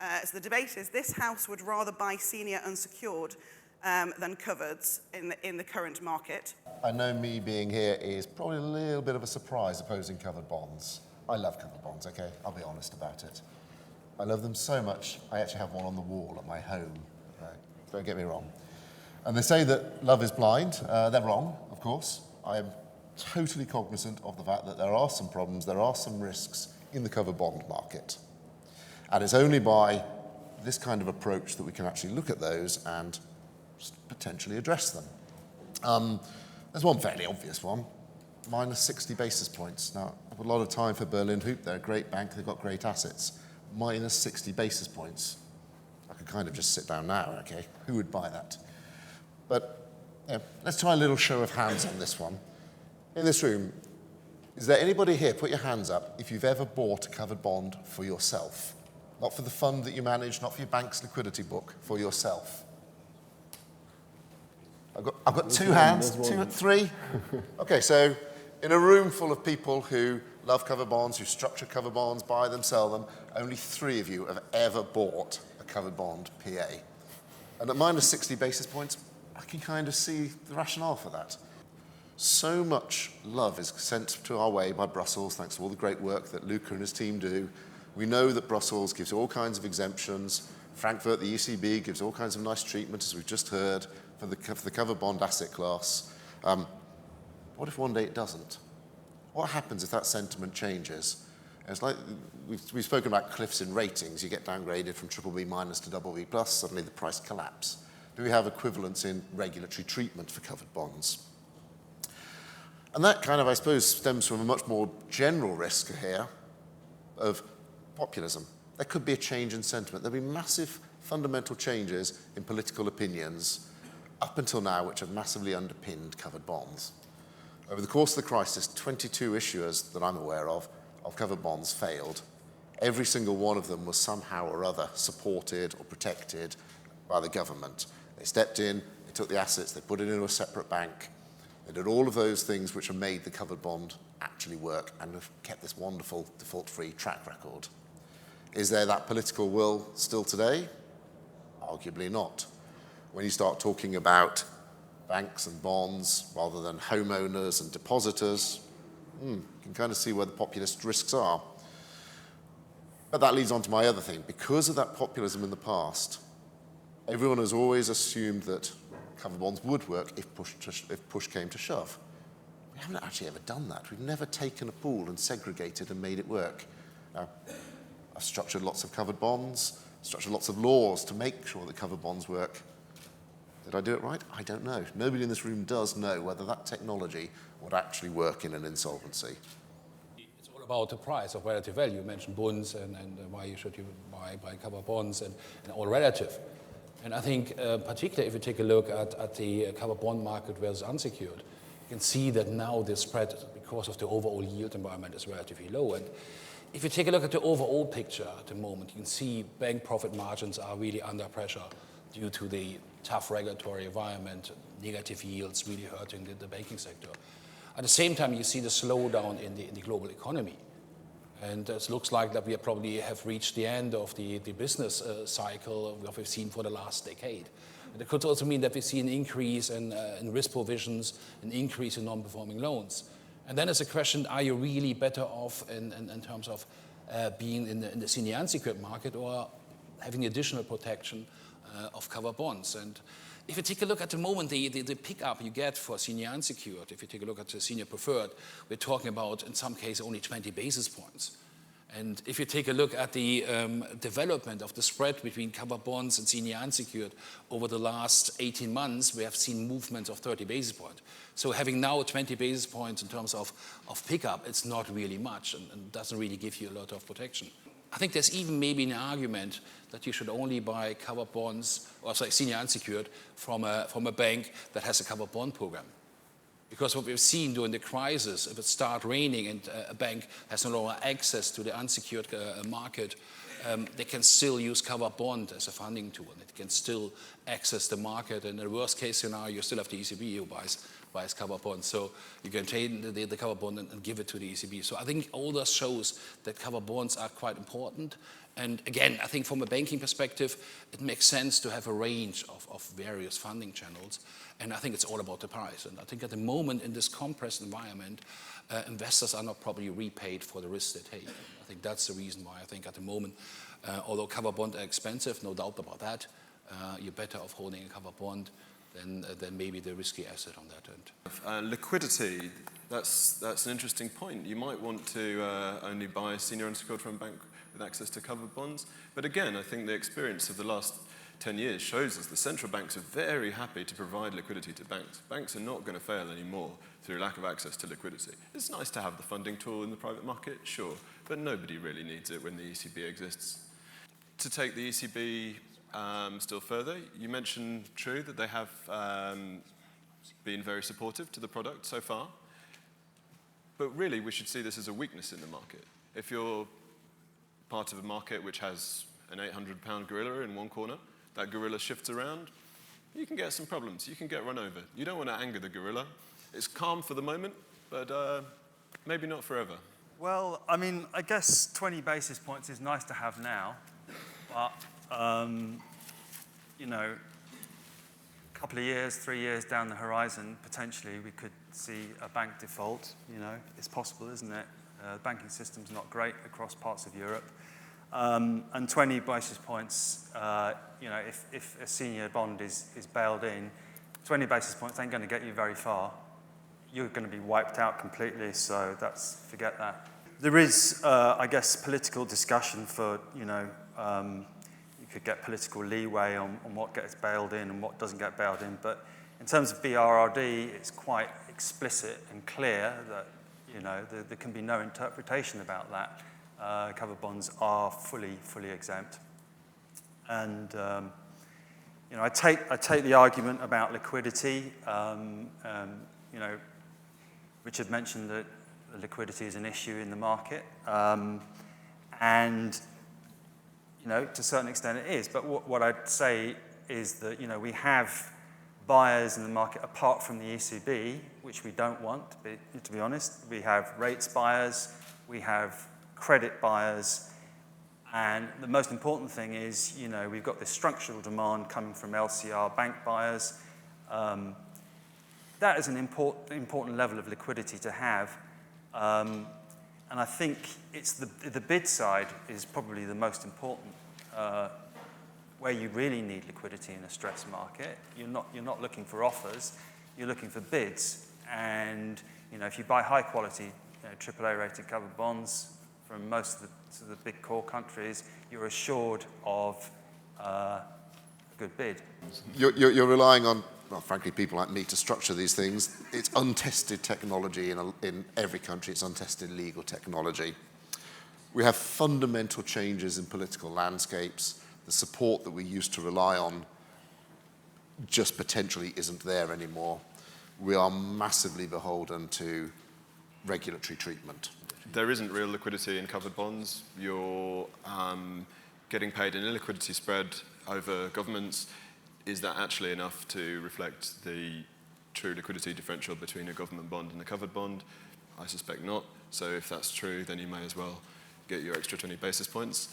So the debate is this House would rather buy senior unsecured than covereds in the current market. I know me being here is probably a little bit of a surprise opposing covered bonds. I love covered bonds, okay? I'll be honest about it. I love them so much, I actually have one on the wall at my home. Don't get me wrong. And they say that love is blind. They're wrong, of course. I am totally cognizant of the fact that there are some problems, there are some risks in the covered bond market. And it's only by this kind of approach that we can actually look at those and potentially address them. There's one fairly obvious one, minus 60 basis points. Now, I've got a lot of time for Berlin Hoop. They're a great bank, they've got great assets. Minus 60 basis points. I could kind of just sit down now, okay? Who would buy that? But let's try a little show of hands on this one. In this room, is there anybody here, put your hands up, if you've ever bought a covered bond for yourself? Not for the fund that you manage, not for your bank's liquidity book, for yourself. I've got two hands, three. Okay, so in a room full of people who love covered bonds, who structure covered bonds, buy them, sell them, only 3 of you have ever bought a covered bond PA. And at minus 60 basis points, I can kind of see the rationale for that. So much love is sent to our way by Brussels, thanks to all the great work that Luca and his team do. We know that Brussels gives all kinds of exemptions. Frankfurt, the ECB, gives all kinds of nice treatment, as we've just heard, for the covered bond asset class. What if one day it doesn't? What happens if that sentiment changes? It's like we've spoken about cliffs in ratings. You get downgraded from BBB minus to BB plus, suddenly the price collapse. Do we have equivalents in regulatory treatment for covered bonds? And that kind of, I suppose, stems from a much more general risk here of populism. There could be a change in sentiment. There'll be massive fundamental changes in political opinions up until now, which have massively underpinned covered bonds. Over the course of the crisis, 22 issuers that I'm aware of covered bonds failed. Every single one of them was somehow or other supported or protected by the government. They stepped in, they took the assets, they put it into a separate bank. They did all of those things which have made the covered bond actually work and have kept this wonderful default-free track record. Is there that political will still today? Arguably not. When you start talking about banks and bonds rather than homeowners and depositors, you can kind of see where the populist risks are. But that leads on to my other thing. Because of that populism in the past, everyone has always assumed that covered bonds would work if push came to shove. We haven't actually ever done that. We've never taken a pool and segregated and made it work. Now, I've structured lots of covered bonds, structured lots of laws to make sure that covered bonds work. Did I do it right? I don't know. Nobody in this room does know whether that technology would actually work in an insolvency. It's all about the price of relative value. You mentioned bonds and why should you buy covered bonds and all relative. And I think particularly if you take a look at the covered bond market versus unsecured, you can see that now the spread, because of the overall yield environment, is relatively low. And if you take a look at the overall picture at the moment, you can see bank profit margins are really under pressure due to the tough regulatory environment, negative yields really hurting the banking sector. At the same time, you see the slowdown in the global economy. And it looks like that we probably have reached the end of the business cycle that we've seen for the last decade. And it could also mean that we see an increase in risk provisions, an increase in non-performing loans. And then it's a question, are you really better off in terms of being in the senior unsecured market or having additional protection of covered bonds? And if you take a look at the moment, the pickup you get for senior unsecured, if you take a look at the senior preferred, we're talking about, in some cases, only 20 basis points. And if you take a look at the development of the spread between covered bonds and senior unsecured over the last 18 months, we have seen movements of 30 basis points. So having now 20 basis points in terms of pickup, it's not really much and doesn't really give you a lot of protection. I think there's even maybe an argument that you should only buy covered bonds, or sorry, senior unsecured, from a bank that has a covered bond program. Because what we've seen during the crisis, if it starts raining and a bank has no longer access to the unsecured market, they can still use covered bond as a funding tool, and it can still access the market. And in the worst case scenario, you still have the ECB who buys buys covered bonds. So you can trade the covered bond and give it to the ECB. So I think all this shows that covered bonds are quite important. And again, I think from a banking perspective, it makes sense to have a range of various funding channels. And I think it's all about the price. And I think at the moment in this compressed environment, investors are not probably repaid for the risk they take. I think that's the reason why I think at the moment, although covered bonds are expensive, no doubt about that, you're better off holding a covered bond than maybe the risky asset on that end. Liquidity, that's an interesting point. You might want to only buy senior unsecured from a bank with access to covered bonds. But again, I think the experience of the last 10 years shows us the central banks are very happy to provide liquidity to banks. Banks are not going to fail anymore through lack of access to liquidity. It's nice to have the funding tool in the private market, sure, but nobody really needs it when the ECB exists. To take the ECB still further, you mentioned, true, that they have been very supportive to the product so far. But really, we should see this as a weakness in the market. If you're part of a market which has an 800-pound gorilla in one corner, that gorilla shifts around, you can get some problems. You can get run over. You don't want to anger the gorilla. It's calm for the moment, but maybe not forever. Well, I mean, I guess 20 basis points is nice to have now, but, you know, a couple of years, 3 years down the horizon, potentially we could see a bank default. You know, it's possible, isn't it? The banking system's not great across parts of Europe. And 20 basis points, you know, if a senior bond is bailed in, 20 basis points ain't going to get you very far. You're going to be wiped out completely, so forget that. There is, I guess, political discussion for, you know, you could get political leeway on what gets bailed in and what doesn't get bailed in, but in terms of BRRD, it's quite explicit and clear that, you know, there can be no interpretation about that. Covered bonds are fully exempt. And, you know, I take the argument about liquidity. You know, Richard mentioned that liquidity is an issue in the market. And, you know, to a certain extent it is. But what I'd say is that, you know, we have buyers in the market apart from the ECB, which we don't want, to be honest. We have rates buyers, we have credit buyers, and the most important thing is, you know, we've got this structural demand coming from LCR bank buyers. That is an important level of liquidity to have. And I think it's the bid side is probably the most important, where you really need liquidity in a stress market. You're not looking for offers, you're looking for bids. And, you know, if you buy high quality, you know, AAA rated covered bonds from most of the big core countries, you're assured of a good bid. You're relying on, well, frankly, people like me to structure these things. It's untested technology in every country. It's untested legal technology. We have fundamental changes in political landscapes. The support that we used to rely on just potentially isn't there anymore. We are massively beholden to regulatory treatment. There isn't real liquidity in covered bonds. You're getting paid an illiquidity spread over governments. Is that actually enough to reflect the true liquidity differential between a government bond and a covered bond? I suspect not. So if that's true, then you may as well get your extra 20 basis points.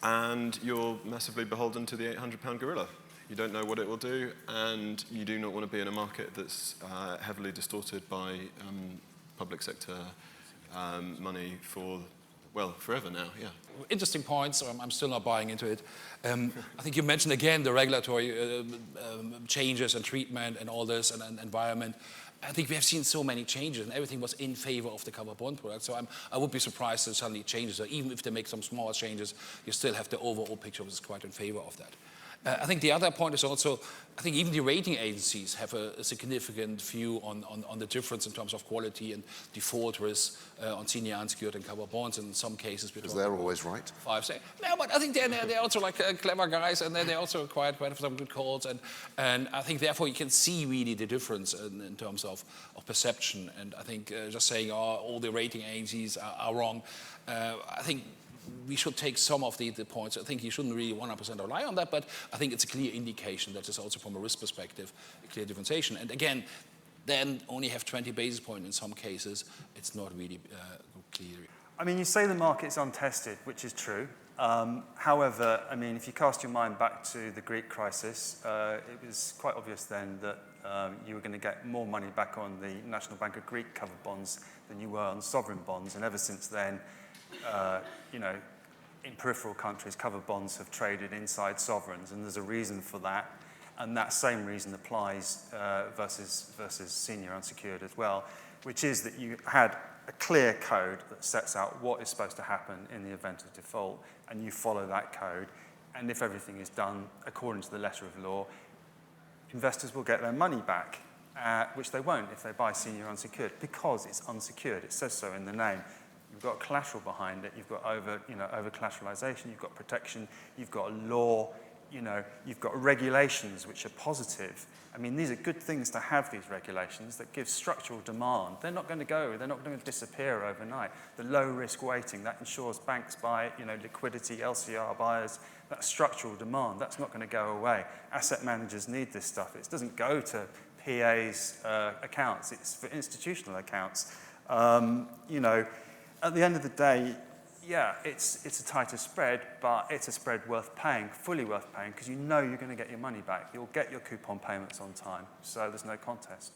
And you're massively beholden to the 800-pound gorilla. You don't know what it will do, and you do not want to be in a market that's heavily distorted by public sector money for, well, forever now, yeah. Interesting points. I'm still not buying into it. I think you mentioned again the regulatory changes and treatment and all this and environment. I think we have seen so many changes, and everything was in favor of the covered bond product. So I would be surprised if suddenly changes. So even if they make some small changes, you still have the overall picture which is quite in favor of that. I think the other point is also, I think even the rating agencies have a significant view on the difference in terms of quality and default risk on senior unsecured and covered bonds. In some cases, because they're always right. No, but I think they're also like clever guys, and they're also quite have some good calls. And I think therefore you can see really the difference in terms of perception. And I think just saying all the rating agencies are wrong, I think we should take some of the points. I think you shouldn't really 100% rely on that, but I think it's a clear indication that is also from a risk perspective, a clear differentiation. And again, then only have 20 basis points in some cases. It's not really clear. I mean, you say the market's untested, which is true. However, I mean, if you cast your mind back to the Greek crisis, it was quite obvious then that you were going to get more money back on the National Bank of Greek covered bonds than you were on sovereign bonds. And ever since then, you know, in peripheral countries, covered bonds have traded inside sovereigns, and there's a reason for that. And that same reason applies versus senior unsecured as well, which is that you had a clear code that sets out what is supposed to happen in the event of default, and you follow that code. And if everything is done according to the letter of law, investors will get their money back, which they won't if they buy senior unsecured, because it's unsecured. It says so in the name. You've got collateral behind it. You've got over collateralization. You've got protection. You've got a law. You know, you've got regulations which are positive. I mean, these are good things to have, these regulations that give structural demand. They're not going to go, they're not going to disappear overnight. The low risk weighting, that ensures banks buy, you know, liquidity, LCR buyers, that structural demand, that's not going to go away. Asset managers need this stuff. It doesn't go to PA's accounts, it's for institutional accounts. You know, at the end of the day, yeah, it's a tighter spread, but it's a spread worth paying, fully worth paying, because you know you're going to get your money back. You'll get your coupon payments on time, so there's no contest.